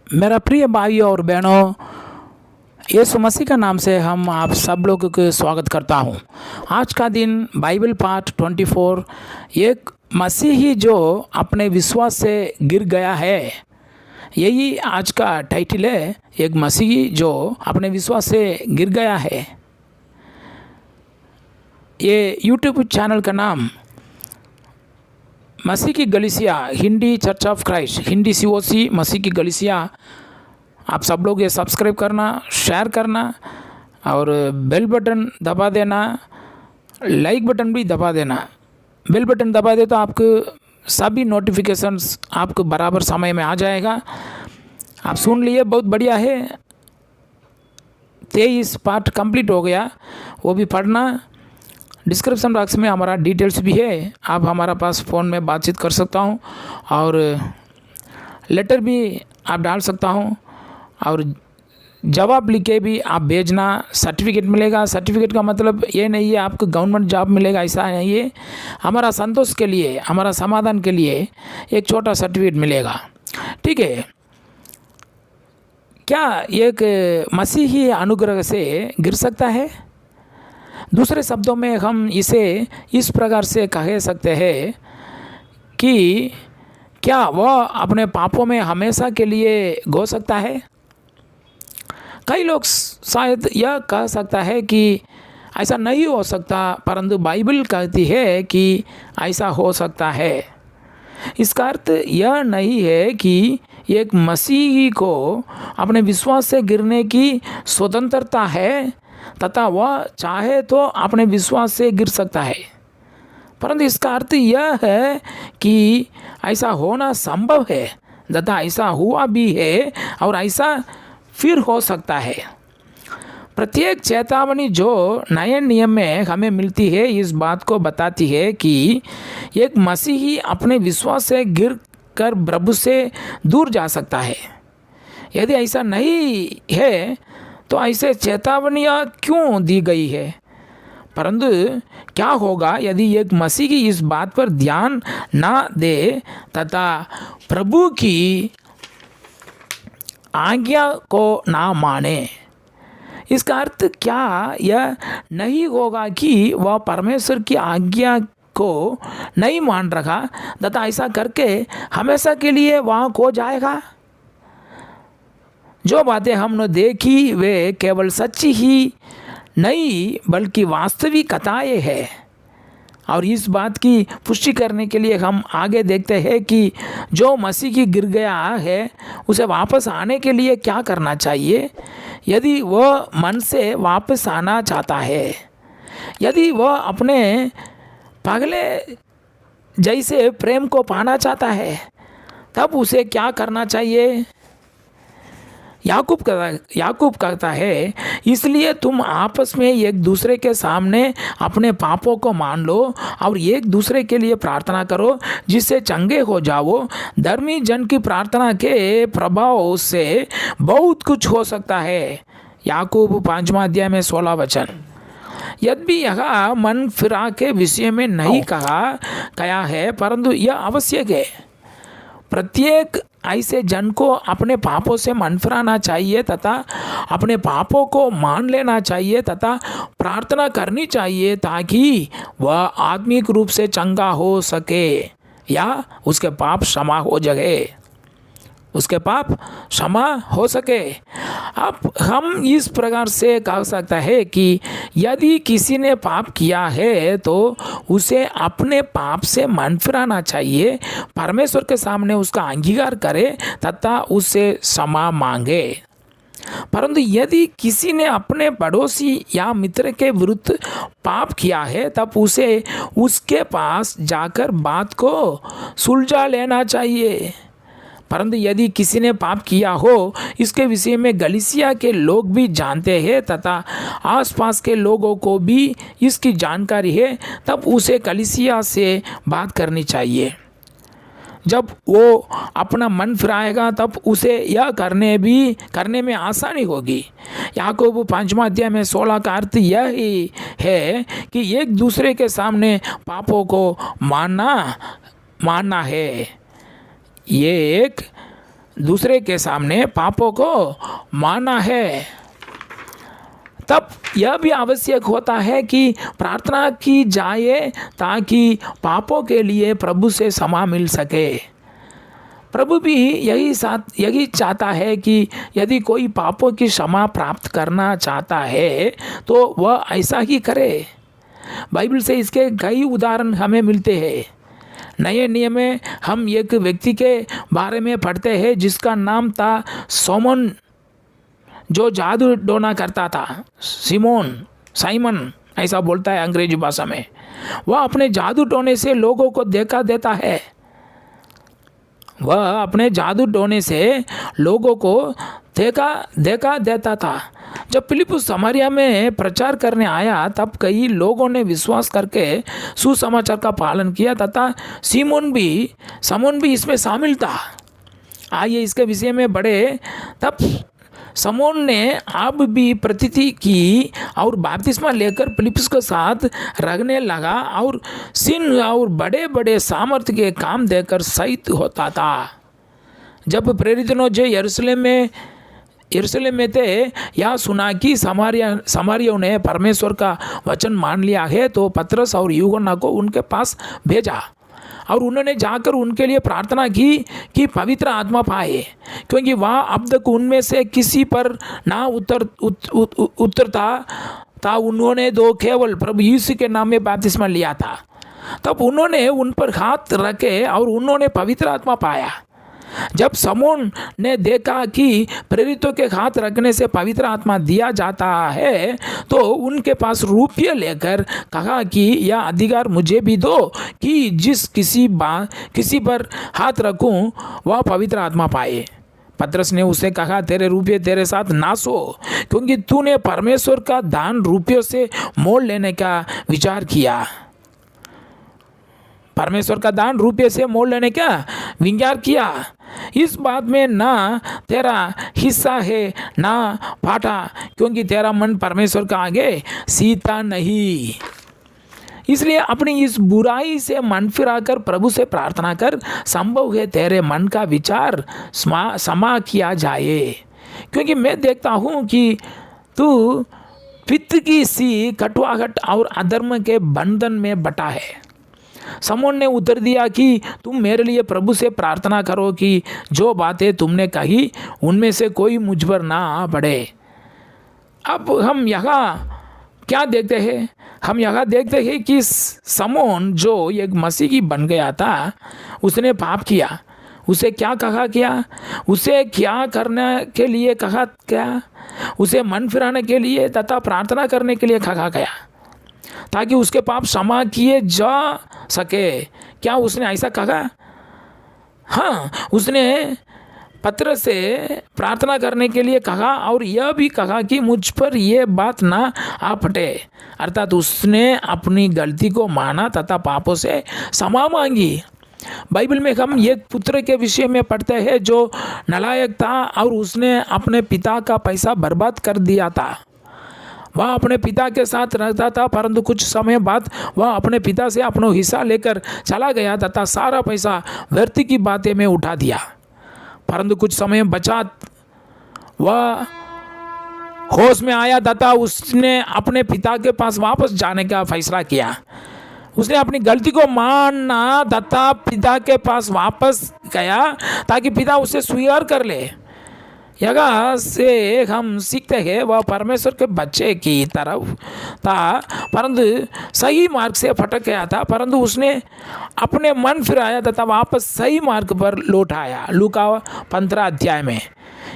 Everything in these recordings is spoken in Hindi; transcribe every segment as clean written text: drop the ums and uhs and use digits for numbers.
मेरा प्रिय भाइयों और बहनों, यीशु मसीह का नाम से हम आप सब लोगों को स्वागत करता हूं। आज का दिन बाइबल पार्ट 24, एक मसीही जो अपने विश्वास से गिर गया है, यही आज का टाइटल है। एक मसीही जो अपने विश्वास से गिर गया है। ये यूट्यूब चैनल का नाम मसीह की गलीसिया Hindi church of Christ, Hindi COC मसीह की गलीसिया। आप सब लोग ये सब्सक्राइब करना, शेयर करना और बेल बटन दबा देना, लाइक बटन भी दबा देना। बेल बटन दबा दे तो आपको सभी नोटिफिकेशंस आपको बराबर समय में आ जाएगा। आप सुन लिए, बहुत बढ़िया है। 23 पार्ट कंप्लीट हो गया, वो भी पढ़ना। डिस्क्रिप्शन बॉक्स में हमारा डिटेल्स भी है, आप हमारा पास फ़ोन में बातचीत कर सकता हूँ और लेटर भी आप डाल सकता हूँ और जवाब लिख के भी आप भेजना। सर्टिफिकेट मिलेगा। सर्टिफिकेट का मतलब ये नहीं है आपको गवर्नमेंट जॉब मिलेगा, ऐसा नहीं है। हमारा संतोष के लिए, हमारा समाधान के लिए एक छोटा सर्टिफिकेट मिलेगा, ठीक है। क्या एक मसीही अनुग्रह से गिर सकता है? दूसरे शब्दों में हम इसे इस प्रकार से कह सकते हैं कि क्या वह अपने पापों में हमेशा के लिए गो सकता है? कई लोग शायद यह कह सकता है कि ऐसा नहीं हो सकता, परंतु बाइबल कहती है कि ऐसा हो सकता है। इसका अर्थ यह नहीं है कि एक मसीही को अपने विश्वास से गिरने की स्वतंत्रता है तथा वह चाहे तो अपने विश्वास से गिर सकता है, परंतु इसका अर्थ यह है कि ऐसा होना संभव है तथा ऐसा हुआ भी है और ऐसा फिर हो सकता है। प्रत्येक चेतावनी जो नए नियम में हमें मिलती है इस बात को बताती है कि एक मसीही अपने विश्वास से गिर कर प्रभु से दूर जा सकता है। यदि ऐसा नहीं है तो ऐसे चेतावनियाँ क्यों दी गई है? परंतु क्या होगा यदि एक मसीही इस बात पर ध्यान ना दे तथा प्रभु की आज्ञा को ना माने? इसका अर्थ क्या यह नहीं होगा कि वह परमेश्वर की आज्ञा को नहीं मान रखा तथा ऐसा करके हमेशा के लिए वहाँ खो जाएगा? जो बातें हमने देखी वे केवल सच्ची ही नहीं बल्कि वास्तविक कथाएं हैं। और इस बात की पुष्टि करने के लिए हम आगे देखते हैं कि जो मसीह की गिर गया है उसे वापस आने के लिए क्या करना चाहिए। यदि वह मन से वापस आना चाहता है, यदि वह अपने पगले जैसे प्रेम को पाना चाहता है, तब उसे क्या करना चाहिए? याकूब कहता है, इसलिए तुम आपस में एक दूसरे के सामने अपने पापों को मान लो और एक दूसरे के लिए प्रार्थना करो जिससे चंगे हो जाओ। धर्मी जन की प्रार्थना के प्रभाव से बहुत कुछ हो सकता है। याकूब 5वां अध्याय में 16 वचन। यद्यपि यह मन फिरा के विषय में नहीं कहा गया है, परंतु यह आवश्यक है। प्रत्येक ऐसे जन को अपने पापों से मन फिराना चाहिए तथा अपने पापों को मान लेना चाहिए तथा प्रार्थना करनी चाहिए ताकि वह आत्मिक रूप से चंगा हो सके या उसके पाप क्षमा हो सके। अब हम इस प्रकार से कह सकते हैं कि यदि किसी ने पाप किया है तो उसे अपने पाप से मन फिराना चाहिए, परमेश्वर के सामने उसका अंगीकार करे तथा उससे क्षमा मांगे। परंतु यदि किसी ने अपने पड़ोसी या मित्र के विरुद्ध पाप किया है तब उसे उसके पास जाकर बात को सुलझा लेना चाहिए। परंतु यदि किसी ने पाप किया हो इसके विषय में गलीसिया के लोग भी जानते हैं तथा आसपास के लोगों को भी इसकी जानकारी है, तब उसे कलीसिया से बात करनी चाहिए। जब वो अपना मन फिराएगा तब उसे यह करने में आसानी होगी। याकूब 5वां अध्याय में 16 का अर्थ यह ही है कि एक दूसरे के सामने पापों को मानना है। ये एक दूसरे के सामने पापों को माना है, तब यह भी आवश्यक होता है कि प्रार्थना की जाए ताकि पापों के लिए प्रभु से क्षमा मिल सके। प्रभु भी यही चाहता है कि यदि कोई पापों की क्षमा प्राप्त करना चाहता है तो वह ऐसा ही करे। बाइबल से इसके कई उदाहरण हमें मिलते हैं। नए नियम में हम एक व्यक्ति के बारे में पढ़ते हैं जिसका नाम था सोमन, जो जादू टोना करता था। साइमन ऐसा बोलता है अंग्रेजी भाषा में। वह अपने जादू टोने से लोगों को धोखा देता है। वह अपने जादू टोने से लोगों को धोखा देता था। जब फिलिप्पुस समारिया में प्रचार करने आया तब कई लोगों ने विश्वास करके सुसमाचार का पालन किया तथा समौन भी इसमें शामिल था। आइए इसके विषय में बढ़े। तब समौन ने अब भी प्रतिथि की और बपतिस्मा लेकर फिलिप्पुस के साथ रहने लगा और चिन्ह और बड़े बड़े सामर्थ्य के काम देकर सहित होता था। जब प्रेरितों जो यरूशलेम में थे यह सुना कि समारियों ने परमेश्वर का वचन मान लिया है तो पतरस और यूहन्ना को उनके पास भेजा और उन्होंने जाकर उनके लिए प्रार्थना की कि पवित्र आत्मा पाए, क्योंकि वह अब तक उनमें से किसी पर ना उतरता था। उन्होंने तो केवल प्रभु यीशु के नाम में बपतिस्मा लिया था। तब उन्होंने उन पर हाथ रखे और उन्होंने पवित्र आत्मा पाया। जब समौन ने देखा कि प्रेरितों के हाथ रखने से पवित्र आत्मा दिया जाता है तो उनके पास रुपये लेकर कहा कि यह अधिकार मुझे भी दो कि किसी पर हाथ रखूं वह पवित्र आत्मा पाए। पतरस ने उसे कहा, तेरे रुपये तेरे साथ नाश हो, क्योंकि तूने परमेश्वर का दान रुपयों से मोल लेने का विचार किया। परमेश्वर का दान रुपये से मोल लेने का विचार किया। इस बात में ना तेरा हिस्सा है ना फाटा, क्योंकि तेरा मन परमेश्वर का आगे सीता नहीं। इसलिए अपनी इस बुराई से मन फिराकर प्रभु से प्रार्थना कर, संभव है तेरे मन का विचार क्षमा किया जाए, क्योंकि मैं देखता हूँ कि तू पित्त की सी कटुआहट और अधर्म के बंधन में बटा है। समौन ने उत्तर दिया कि तुम मेरे लिए प्रभु से प्रार्थना करो कि जो बातें तुमने कही उनमें से कोई मुझ पर ना आ पड़े। अब हम यहाँ क्या देखते हैं? हम यहाँ देखते हैं कि समौन जो एक मसीही बन गया था, उसने पाप किया। उसे क्या कहा किया? उसे क्या करने के लिए कहा क्या? उसे मन फिराने के लिए तथा प्रार्थना करने के लिए कहा गया ताकि उसके पाप क्षमा किए जा सके। क्या उसने ऐसा कहा? हाँ, उसने पतरस से प्रार्थना करने के लिए कहा और यह भी कहा कि मुझ पर यह बात ना आ पड़े, अर्थात उसने अपनी गलती को माना तथा पापों से क्षमा मांगी। बाइबल में हम एक पुत्र के विषय में पढ़ते हैं जो नालायक था और उसने अपने पिता का पैसा बर्बाद कर दिया था। वह अपने पिता के साथ रहता था, परंतु कुछ समय बाद वह अपने पिता से अपना हिस्सा लेकर चला गया तथा सारा पैसा व्यर्थ की बातें में उठा दिया। परंतु कुछ समय पश्चात वह होश में आया तथा उसने अपने पिता के पास वापस जाने का फैसला किया। उसने अपनी गलती को माना तथा पिता के पास वापस गया ताकि पिता उसे स्वीकार कर ले। यहाँ से हम सीखते हैं वह परमेश्वर के बच्चे की तरफ था, परंतु सही मार्ग से भटक गया था, परंतु उसने अपने मन फिराया तथा वापस सही मार्ग पर लौट आया। लूका 15 अध्याय में।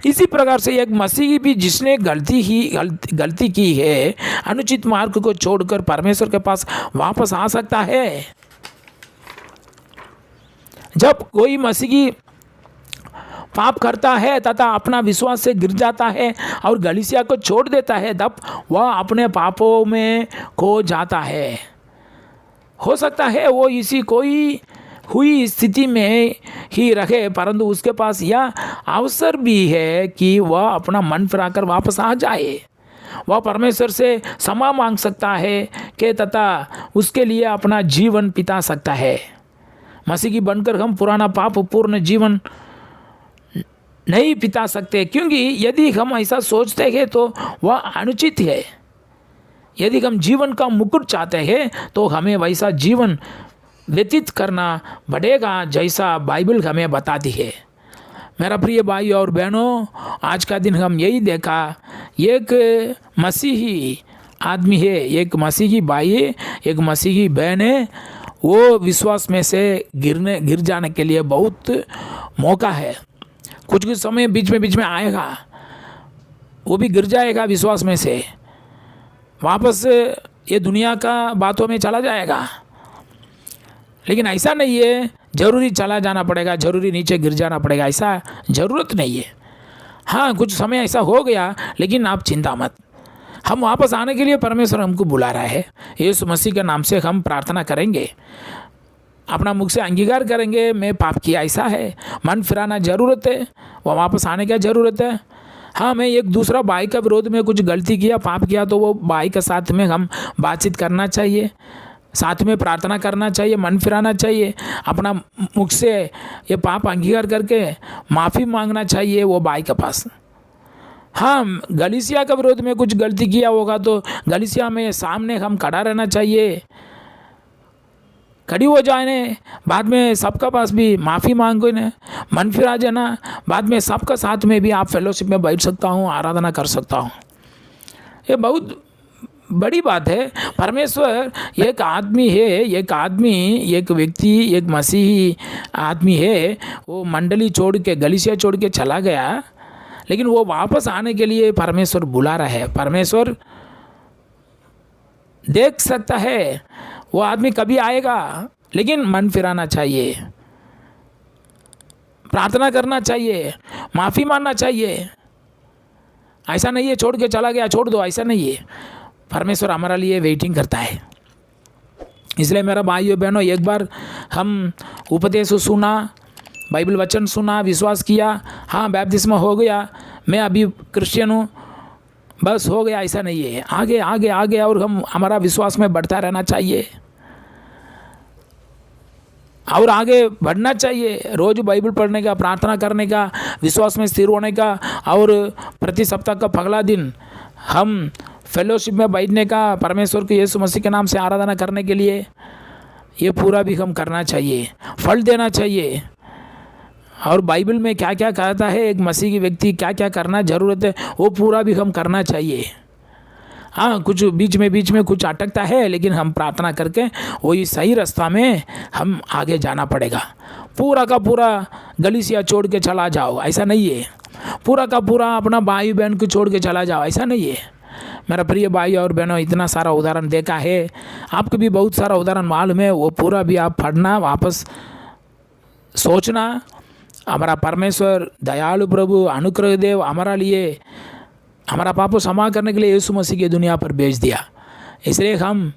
इसी प्रकार से एक मसीही भी जिसने गलती की है, अनुचित मार्ग को छोड़कर परमेश्वर के पास वापस आ सकता है। जब कोई मसीही पाप करता है तथा अपना विश्वास से गिर जाता है और गलीसिया को छोड़ देता है, तब वह अपने पापों में खो जाता है। हो सकता है वो इसी कोई हुई स्थिति में ही रहे, परंतु उसके पास यह अवसर भी है कि वह अपना मन फिराकर वापस आ जाए। वह परमेश्वर से क्षमा मांग सकता है कि तथा उसके लिए अपना जीवन बिता सकता है। मसीही बनकर हम पुराना पाप पूर्ण जीवन नहीं बिता सकते, क्योंकि यदि हम ऐसा सोचते हैं तो वह अनुचित है। यदि हम जीवन का मुकुट चाहते हैं तो हमें वैसा जीवन व्यतीत करना पड़ेगा जैसा बाइबल हमें बताती है। मेरा प्रिय भाई और बहनों, आज का दिन हम यही देखा, एक मसीही आदमी है, एक मसीही भाई है, एक मसीही बहन है, वो विश्वास में से गिर जाने के लिए बहुत मौका है। कुछ समय बीच में आएगा, वो भी गिर जाएगा विश्वास में से, वापस ये दुनिया का बातों में चला जाएगा। लेकिन ऐसा नहीं है जरूरी चला जाना पड़ेगा, जरूरी नीचे गिर जाना पड़ेगा, ऐसा ज़रूरत नहीं है। हाँ, कुछ समय ऐसा हो गया, लेकिन आप चिंता मत, हम वापस आने के लिए परमेश्वर हमको बुला रहा है। यीशु मसीह के नाम से हम प्रार्थना करेंगे, अपना मुख से अंगीकार करेंगे, मैं पाप किया, ऐसा है, मन फिराना ज़रूरत है, वह वापस आने की ज़रूरत है। हाँ, मैं एक दूसरा भाई का विरोध में कुछ गलती किया, पाप किया, तो वो भाई के साथ में हम बातचीत करना चाहिए, साथ में प्रार्थना करना चाहिए, मन फिराना चाहिए, अपना मुख से ये पाप अंगीकार करके माफ़ी मांगना चाहिए वो भाई के पास। हाँ, गलीसिया के विरोध में कुछ गलती किया होगा तो गलीसिया में सामने हम खड़ा रहना चाहिए, खड़ी हो जाए, बाद में सबका पास भी माफ़ी मांगो ने, मन फिरा जाना, बाद में सबका साथ में भी आप फेलोशिप में बैठ सकता हूँ, आराधना कर सकता हूँ। ये बहुत बड़ी बात है। परमेश्वर एक आदमी है, एक व्यक्ति, एक मसीही आदमी है, वो मंडली छोड़ के, गलीसिया छोड़ के चला गया, लेकिन वो वापस आने के लिए परमेश्वर बुला रहा है। परमेश्वर देख सकता है वो आदमी कभी आएगा, लेकिन मन फिराना चाहिए, प्रार्थना करना चाहिए, माफ़ी मांगना चाहिए। ऐसा नहीं है छोड़ के चला गया, छोड़ दो, ऐसा नहीं है। परमेश्वर हमारे लिए वेटिंग करता है। इसलिए मेरा भाइयों बहनों, एक बार हम उपदेश सुना, बाइबल वचन सुना, विश्वास किया, हाँ बैप्तिस्मा हो गया, मैं अभी क्रिश्चियन हूँ, बस हो गया, ऐसा नहीं है। आगे आगे आगे और हमारा विश्वास में बढ़ता रहना चाहिए और आगे बढ़ना चाहिए। रोज़ बाइबल पढ़ने का, प्रार्थना करने का, विश्वास में स्थिर होने का, और प्रति सप्ताह का पगला दिन हम फेलोशिप में बैठने का, परमेश्वर के यीशु मसीह के नाम से आराधना करने के लिए, ये पूरा भी हम करना चाहिए, फल देना चाहिए। और बाइबल में क्या क्या कहता है, एक मसीह की व्यक्ति क्या क्या करना ज़रूरत है, वो पूरा भी हम करना चाहिए। हाँ, कुछ बीच में कुछ अटकता है, लेकिन हम प्रार्थना करके वही सही रास्ता में हम आगे जाना पड़ेगा। पूरा का पूरा गलीसिया छोड़ के चला जाओ, ऐसा नहीं है। पूरा का पूरा अपना भाई बहन को छोड़ के चला जाओ, ऐसा नहीं है। मेरा प्रिय भाई और बहनों, इतना सारा उदाहरण देखा है, आपको भी बहुत सारा उदाहरण मालूम है, वो पूरा भी आप पढ़ना, वापस सोचना। हमारा परमेश्वर दयालु प्रभु अनुग्रह देव हमारा लिए, हमारा पापों क्षमा करने के लिए यीशु मसीह की दुनिया पर भेज दिया। इसलिए हम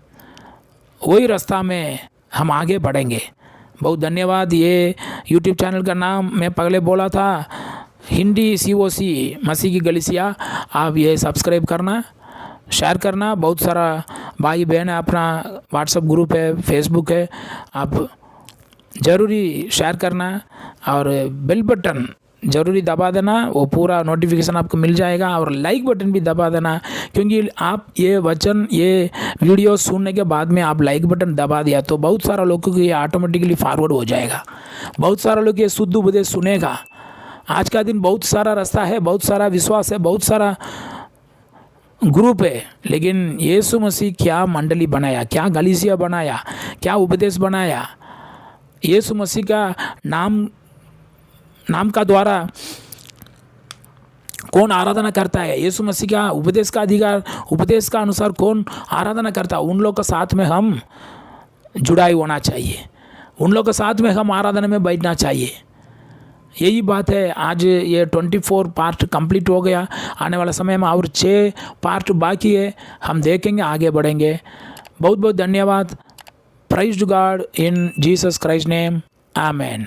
वही रास्ता में हम आगे बढ़ेंगे। बहुत धन्यवाद। ये यूट्यूब चैनल का नाम मैं पहले बोला था, हिंदी COC मसीह की गलीसिया। आप ये सब्सक्राइब करना, शेयर करना। बहुत सारा भाई बहन है, अपना व्हाट्सएप ग्रुप है, फेसबुक है, आप ज़रूरी शेयर करना और बेल बटन ज़रूरी दबा देना, वो पूरा नोटिफिकेशन आपको मिल जाएगा। और लाइक बटन भी दबा देना, क्योंकि आप ये वचन, ये वीडियो सुनने के बाद में आप लाइक बटन दबा दिया तो बहुत सारा लोगों को ये ऑटोमेटिकली फॉरवर्ड हो जाएगा, बहुत सारा लोग ये शुद्ध उपदेश सुनेगा। आज का दिन बहुत सारा रास्ता है, बहुत सारा विश्वास है, बहुत सारा ग्रुप है, लेकिन यीशु मसीह क्या मंडली बनाया, क्या गलीसिया बनाया, क्या उपदेश बनाया। यीशु मसीह का नाम का द्वारा कौन आराधना करता है, यीशु मसीह का उपदेश का अधिकार, उपदेश का अनुसार कौन आराधना करता है, उन लोग के साथ में हम जुड़ाई होना चाहिए, उन लोग के साथ में हम आराधना में बैठना चाहिए। यही बात है। आज ये 24 पार्ट कंप्लीट हो गया, आने वाला समय में और 6 पार्ट बाकी है, हम देखेंगे, आगे बढ़ेंगे। बहुत बहुत धन्यवाद। Praise to God in Jesus Christ's name. Amen.